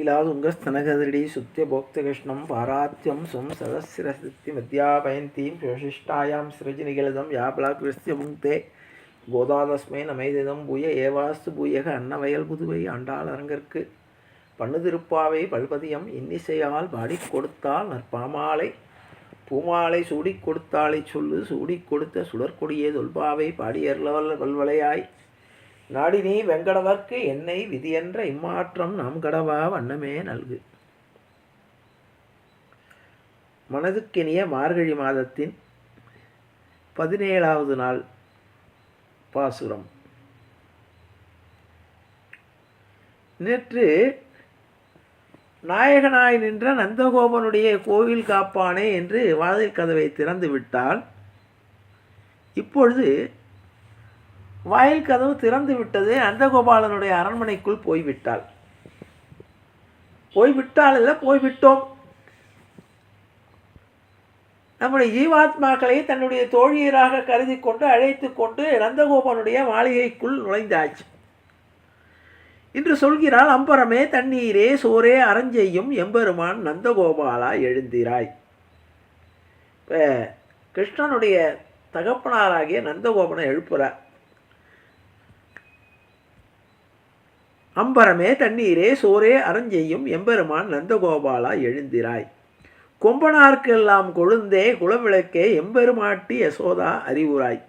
लीलादुङ्गस्तनगदडी सुत्यभोक्तकृष्णं पारात्यं स्वं सदस्यरसिद्धिमध्यापयन्तीं विशिष्टायां सृजनिगलितं याबलाकृष्य भुङ्क्ते गोदातस्मै नमैदिदं भूय एवास्तु भूयக அன்னவயல் புதுவை ஆண்டாள் அரங்கற்கு பண்ணுதிருப்பாவை பல்பதியம் இன்னிசையால் பாடிக் கொடுத்தால் நற்பாமாலை பூமாலை சூடிக் கொடுத்தாளை சொல்லு சூடிக் கொடுத்த சுடற்கொடியே தொல்பாவை பாடியர்லவல்ல பல்வளையாய் நாடி நீ வெங்கடவர்க்கு என்னை விதியென்ற இம்மாற்றம் நாம் கடவா வண்ணமே நல்கு. மனதுக்கினிய மார்கழி மாதத்தின் 17வது நாள் பாசுரம். நேற்று நாயகனாய் நின்ற நந்தகோபனுடைய கோவில் காப்பானே என்று வாதில் கதவை திறந்து விட்டால், இப்பொழுது வாயில் கதவு திறந்து விட்டது. நந்தகோபாலனுடைய அரண்மனைக்குள் போய்விட்டாள். போய்விட்டோம். நம்முடைய ஜீவாத்மாக்களை தன்னுடைய தோழியராக கருதி கொண்டு அழைத்து கொண்டு நந்தகோபனுடைய மாளிகைக்குள் நுழைந்தாச்சு. இன்று சொல்கிறாள், அம்பரமே தண்ணீரே சோரே அரஞ்செய்யும் எம்பெருமான் நந்தகோபாலா எழுந்திராய். இப்போ கிருஷ்ணனுடைய தகப்பனாராகிய நந்தகோபனை எழுப்புறார். அம்பரமே தண்ணீரே சோரே அரஞ்செய்யும் எம்பெருமான் நந்தகோபாலா எழுந்திராய். கொம்பனார்க்கெல்லாம் கொழுந்தே குலவிளக்கே எம்பெருமாட்டி யசோதா அறிவுராய்.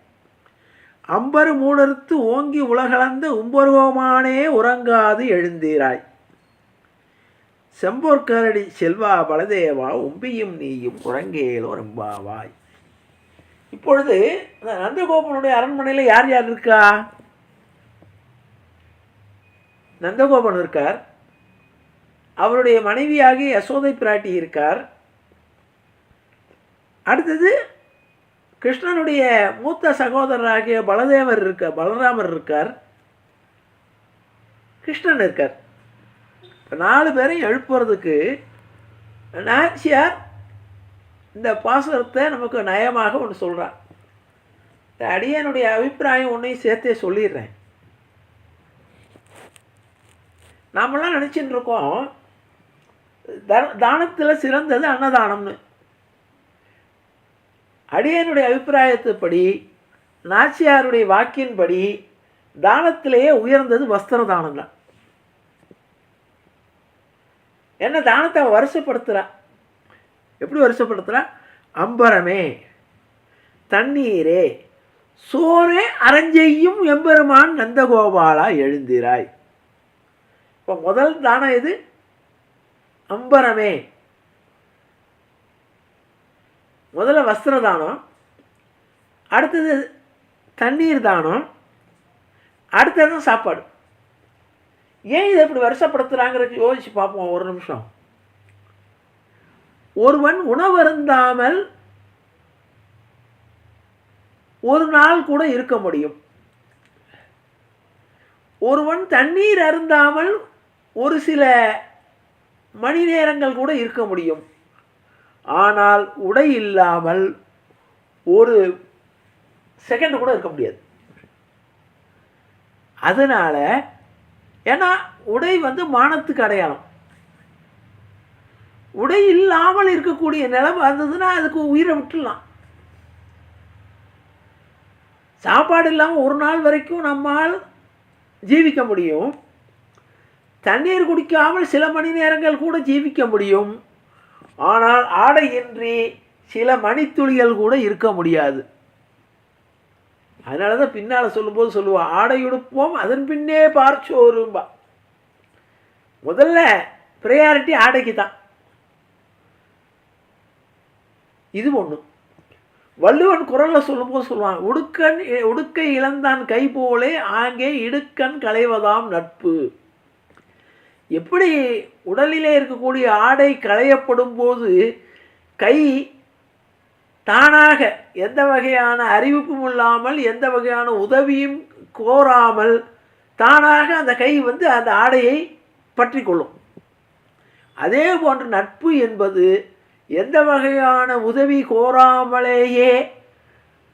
அம்பரு மூடறுத்து ஓங்கி உலகளந்த உம்பருகோமானே உறங்காது எழுந்தீராய். செம்போர்க்கரடி செல்வா பலதேவா உம்பியும் நீயும் குரங்கேலோ ரெம்பாவாய். இப்பொழுது நந்தகோபனுடைய அரண்மனையில் யார் யார் இருக்கா? நந்தகோபன் இருக்கார், அவருடைய மனைவியாகி யசோதை பிராட்டி இருக்கார். அடுத்தது கிருஷ்ணனுடைய மூத்த சகோதரராகிய பலராமர் இருக்கார், கிருஷ்ணன் இருக்கார். இப்போ 4 பேரையும் எழுப்புறதுக்கு நாச்சியார் இந்த பாசுரத்தை நமக்கு நயமாக ஒன்று சொல்கிறார். இந்த அடியனுடைய அபிப்பிராயம் ஒன்றையும் சேர்த்தே சொல்லிடுறேன். நாமெல்லாம் நினச்சிட்டு இருக்கோம் தானத்தில் சிறந்தது அன்னதானம்னு. அடியனுடைய அபிப்பிராயத்துப்படி, நாச்சியாருடைய வாக்கின்படி, தானத்திலேயே உயர்ந்தது வஸ்திர தானம் தான். என்ன தானத்தை வருஷப்படுத்துகிறா? எப்படி வருஷப்படுத்துகிறா? அம்பரமே தண்ணீரே சோரே அரஞ்செய்யும் எம்பெருமான் நந்தகோபாலா எழுந்திராய். இப்போ முதல் தானம் எது? அம்பரமே. முதல்ல வஸ்திர தானம், அடுத்தது தண்ணீர் தானம், அடுத்தது சாப்பாடு. ஏன் இதை இப்படி வருஷப்படுத்துகிறாங்கிறது யோசிச்சு பார்ப்போம் ஒரு நிமிஷம். ஒருவன் உணவருந்தாமல் ஒரு நாள் கூட இருக்க முடியும். ஒருவன் தண்ணீர் அருந்தாமல் ஒரு சில மணி நேரங்கள் கூட இருக்க முடியும். ஆனால் உடை இல்லாமல் ஒரு செகண்ட் கூட இருக்க முடியாது. அதனால் ஏன்னா உடை மானத்துக்கு அடையாளம். உடை இல்லாமல் இருக்கக்கூடிய நிலைமை வந்ததுன்னா அதுக்கு உயிரை விட்டுடலாம். சாப்பாடு இல்லாமல் ஒரு நாள் வரைக்கும் நம்மால் ஜீவிக்க முடியும். தண்ணீர் குடிக்காமல் சில மணி நேரங்கள் கூட ஜீவிக்க முடியும். ஆனால் ஆடையின்றி சில மணித்துளிகள் கூட இருக்க முடியாது. அதனால தான் பின்னால் சொல்லும்போது சொல்லுவாள், ஆடையுடுப்போம் அதன் பின்னே பார்ச்சோரும்பா. முதல்ல ப்ரையாரிட்டி ஆடைக்கு தான். இது ஒன்று. வள்ளுவன் குரலில் சொல்லும்போது சொல்லுவான், உடுக்கை இழந்தான் கை போலே ஆங்கே இடுக்கண் களைவதாம் நட்பு. எப்படி உடலிலே இருக்கக்கூடிய ஆடை களையப்படும் போது கை தானாக எந்த வகையான அறிவிப்பும் இல்லாமல் எந்த வகையான உதவியும் கோராமல் தானாக அந்த கை அந்த ஆடையை பற்றி கொள்ளும். அதே போன்று நட்பு என்பது எந்த வகையான உதவி கோராமலேயே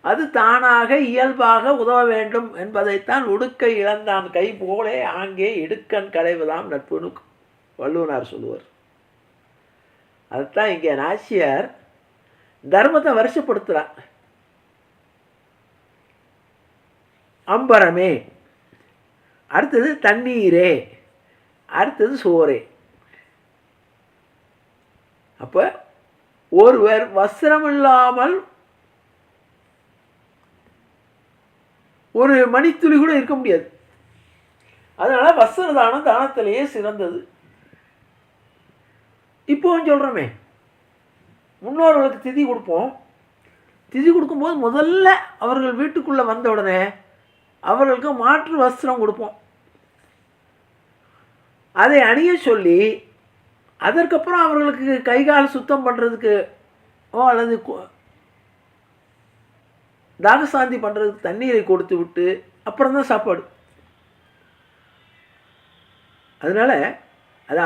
அது தானாக இயல்பாக உதவ வேண்டும் என்பதைத்தான் உடுக்கை இழந்தான் கை போலே ஆங்கே இடுக்கண் களைவதாம் நட்புன்னு வள்ளுவனார் சொல்லுவார். அதுதான் இங்கே நாச்சியார் தர்மத்தை வருஷப்படுத்துகிறார். அம்பரமே, அடுத்தது தண்ணீரே, அடுத்தது சோரே. அப்போ ஒருவர் வஸ்திரம் இல்லாமல் ஒரு மணித்துளி கூட இருக்க முடியாது. அதனால் வஸ்திர தானம் தானத்திலேயே சிறந்தது. இப்போவும் சொல்கிறோமே, முன்னோர்களுக்கு திதி கொடுப்போம். திதி கொடுக்கும்போது முதல்ல அவர்கள் வீட்டுக்குள்ளே வந்த உடனே அவர்களுக்கு மாற்று வஸ்திரம் கொடுப்போம். அதை அணிய சொல்லி அதற்கப்புறம் அவர்களுக்கு கை கால் சுத்தம் பண்ணுறதுக்கு அல்லது தாகசாந்தி பண்ணுறதுக்கு தண்ணீரை கொடுத்து விட்டு அப்புறம்தான் சாப்பாடு. அதனால் அதை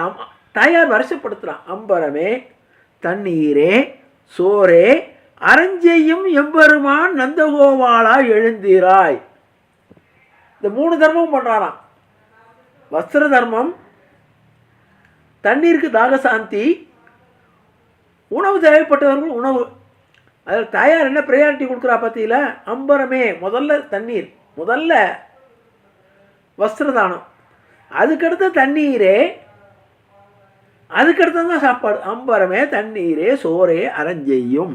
தாயார் வருஷப்படுத்துகிறான். அம்பரமே, தண்ணீரே, சோரே, அரஞ்செய்யும் எம்பெருமான் நந்தகோபாலா எழுந்தீராய். இந்த 3 தர்மமும் பண்ணுறாராம். வஸ்திர தர்மம், தண்ணீருக்கு தாகசாந்தி, உணவு தேவைப்பட்டவர்கள் உணவு. அதில் தாயார் என்ன ப்ரையாரிட்டி கொடுக்குறா பார்த்தீங்களா? அம்பரமே, முதல்ல தண்ணீர், முதல்ல வஸ்திரதானம், அதுக்கடுத்த தண்ணீரே, அதுக்கடுத்து தான் சாப்பாடு. அம்பரமே, தண்ணீரே, சோரே, அரஞ்செய்யும்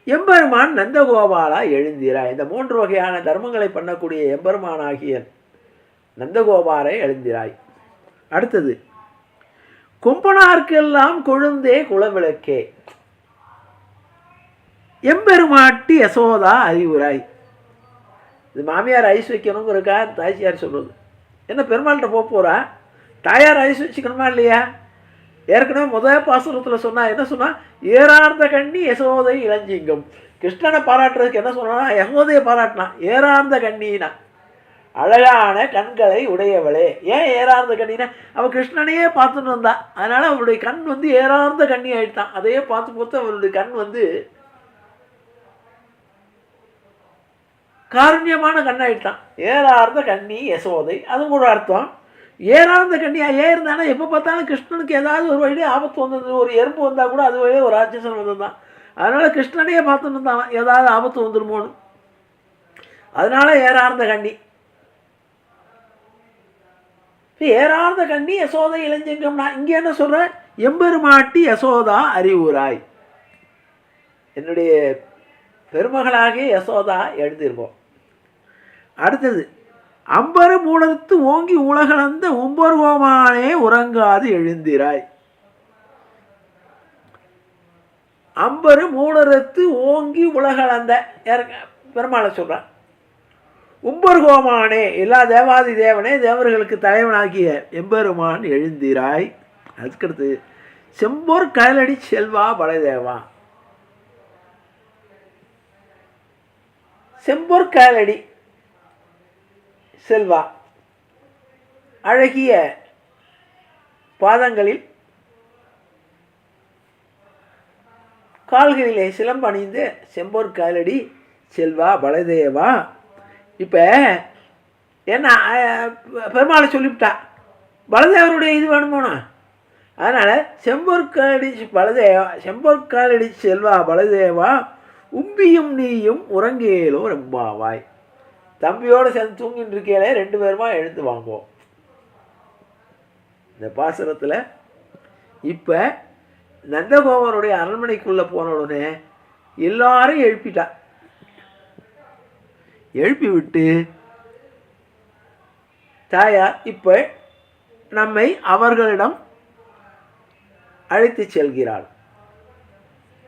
எம்பெருமான் நந்தகோபாலா எழுந்திராய். இந்த 3 வகையான தர்மங்களை பண்ணக்கூடிய எம்பெருமானாகிய நந்தகோபாலை எழுந்திராய். அடுத்தது, கும்பனார்க்கெல்லாம் கொழுந்தே குலவிளக்கே, எம்பெருமாட்டி யசோதா அறிவுராய். இது மாமியார் ஐஸ் வைக்கணுங்கிறக்கா தாய்ச்சியார் சொல்கிறது. என்ன பெருமாள்கிட்ட போகிறா, தாயார் ஐஸ் வச்சுக்கணுமா இல்லையா? ஏற்கனவே முதல் பாசுரத்தில் சொன்னால் என்ன சொன்னால், ஏறார்ந்த கண்ணி யசோதை இளஞ்சிங்கம். கிருஷ்ணனை பாராட்டுறதுக்கு என்ன சொன்னா, யசோதையை பாராட்டினா. ஏறார்ந்த கண்ணினா அழகான கண்களை உடையவளே. ஏன் ஏறார்ந்த கண்ணினா, அவள் கிருஷ்ணனையே பார்த்துட்டு இருந்தா. அதனால் அவளுடைய கண் வந்து ஏறார்ந்த கண்ணி ஆகிட்டான். அதையே பார்த்து பார்த்து அவளுடைய கண் வந்து காருண்யமான கண்ணாயிட்டான். ஏறார்ந்த கண்ணி யசோதை, அதுவும் கூட அர்த்தம். ஏறார்ந்த கண்ணியாக ஏன் இருந்தானா, எப்போ பார்த்தாலும் கிருஷ்ணனுக்கு ஏதாவது ஒரு வழியே ஆபத்து வந்தது. ஒரு எறும்பு வந்தால் கூட அது வழியே ஒரு ராட்சசன் வந்ததுதான். அதனால் கிருஷ்ணனையே பார்த்துட்டு இருந்தான், ஏதாவது ஆபத்து வந்துடுமோன்னு. அதனால் ஏறார்ந்த கண்ணி. ஏறார்ந்த கண்ணி யசோதை இளஞ்செங்கம்னா இங்கே என்ன சொல்கிற, எம்பெருமாட்டி யசோதா அறிவுராய். என்னுடைய பெருமகளாகிய யசோதா எழுந்திருப்போம். அடுத்தது, அம்பரு மூடத்து ஓங்கி உலகளந்த உம்பர்கோமானே உறங்காது எழுந்திராய். அம்பரு மூடரத்து ஓங்கி உலகளந்த பெருமாளை சொல்கிறான். உம்பர்கோமானே, எல்லா தேவாதி தேவனே, தேவர்களுக்கு தலைவனாகிய எம்பெருமான் எழுந்திராய். அதுக்கடுத்து, செம்பொர் கயலடி செல்வா பலதேவா. செம்பொர் கயலடி செல்வா, அழகிய பாதங்களில் கால்களிலே சிலம்பணிந்து செம்பொர் காலடி செல்வா பலதேவா. இப்போ என்ன பெருமாளை சொல்லிவிட்டா, பலதேவருடைய இது வேணுமோனா. அதனால் செம்பொற்காலடி பலதேவா, செம்பொற்காலடி செல்வா பலதேவா, உம்பியும் நீயும் உறங்கேலோ ரெம்பாவாய். தம்பியோடு சேர்ந்து தூங்கிட்டு இருக்கையிலே 2 பேருமா எழுந்து வாங்குவோம். இந்த பாசுரத்தில் இப்போ நந்தகோபருடைய அரண்மனைக்குள்ளே போன உடனே எல்லாரும் எழுப்பிட்டா. எழுப்பி விட்டு தாயார் இப்போ நம்மை அவர்களிடம் அழைத்து செல்கிறாள்.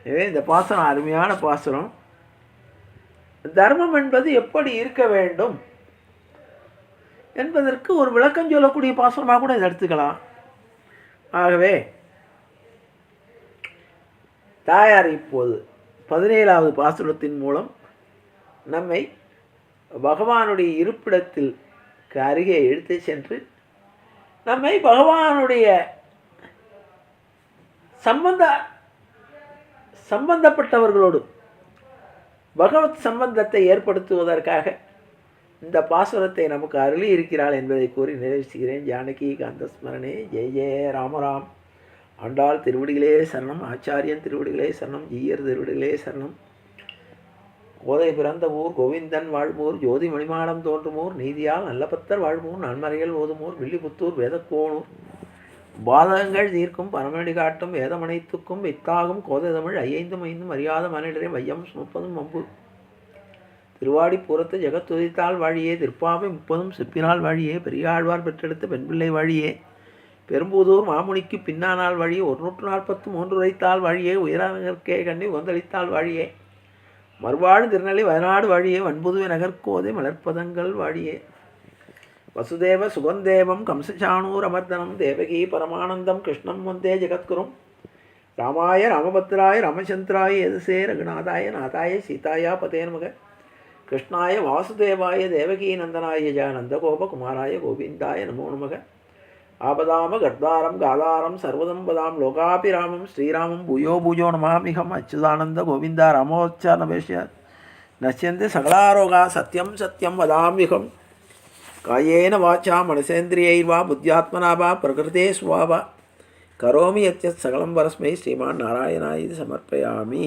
எனவே இந்த பாசுரம் அருமையான பாசுரம். தர்மம் என்பது எப்படி இருக்க வேண்டும் என்பதற்கு ஒரு விளக்கம் சொல்லக்கூடிய பாசுரமாக கூட இதை எடுத்துக்கலாம். ஆகவே தாயார் இப்போது 17வது பாசுரத்தின் மூலம் நம்மை பகவானுடைய இருப்பிடத்தில் அருகே இழுத்து சென்று நம்மை பகவானுடைய சம்பந்தப்பட்டவர்களோடு பகவத் சம்பந்தத்தை ஏற்படுத்துவதற்காக இந்த பாசுரத்தை நமக்கு அருளி இருக்கிறாள் என்பதை கூறி நிறைவு செய்கிறேன். ஜானகி காந்தஸ்மரணே. ஜெய ஜெய ராமராம். ஆண்டாள் திருவடிகளே சரணம். ஆச்சாரியன் திருவடிகளே சரணம். ஜீயர் திருவடிகளே சரணம். கோதை பிறந்த ஊர் கோவிந்தன் வாழ்வூர், ஜோதி மணிமாடம் தோன்றுமூர், நீதியால் நல்ல பத்தர் வாழ்வூர், நன்மறைகள் ஓதுமூர், வில்லிபுத்தூர் வேதக்கோணூர், பாதகங்கள் தீர்க்கும் பரமநடி காட்டும் வேதமனைத்துக்கும் வித்தாகும் கோதை தமிழ் ஐயைந்தும் ஐந்தும் அறியாத மனிதரை வையம் சுமப்பதும் அம்பு. திருவாடிப்பூரத்து ஜெகத்துதித்தால் வாழியே, திருப்பாவை 30 சிற்பினால் வாழியே, பெரியாழ்வார் பெற்றெடுத்த பெண்பிள்ளை வாழியே, பெரும்புதூர் மாமுனிக்கு பின்னானால் வாழியே, 143 உரைத்தால் வாழியே, உயரங்கற்கே கண்ணி உந்தளித்தால் வாழியே, மறுவாழ் திருநெல்லை வயநாடு வாழியே, வன்புதுவை நகர்கோதை மலர்ப்பதங்கள் வாழியே. வசுதேவ சுகந்தேவம் கம்சசாணூர் அமர்தனம் தேவகி பரமானந்தம் கிருஷ்ணம் வந்தே ஜெகத்குரும். ராமாய ராமபத்ராய ராமச்சந்திராய யதுசே ரகுநாதாய நாதாய சீதாயா பதேன்மக கிருஷ்ணாய வாசுதேவாய தேவகி நந்தனாய ஜ நந்தகோபகுமாராய கோவிந்தாய நமோ நமக. ஆபதாம கர்தாரம் காதாரம் சர்வதம் பதாம் லோகாபிராமம் ஸ்ரீராமம் பூயோ பூஜோ நமாமிகம். அச்சுதானந்த கோவிந்தா ராமோச்சாரணபேஷ்ய நஷ்யந்தி சகலாரோகா சத்யம் சத்யம் வதாமிகம். காயேன வாச்சா மனசேந்திரியைர்வா புத்தியாத்மனா வா பிரகிருதே ஸ்வபா கரோமி யத்யத் சகலம் பரஸ்மை ஸ்ரீமான் நாராயணாய சமர்ப்பயாமி.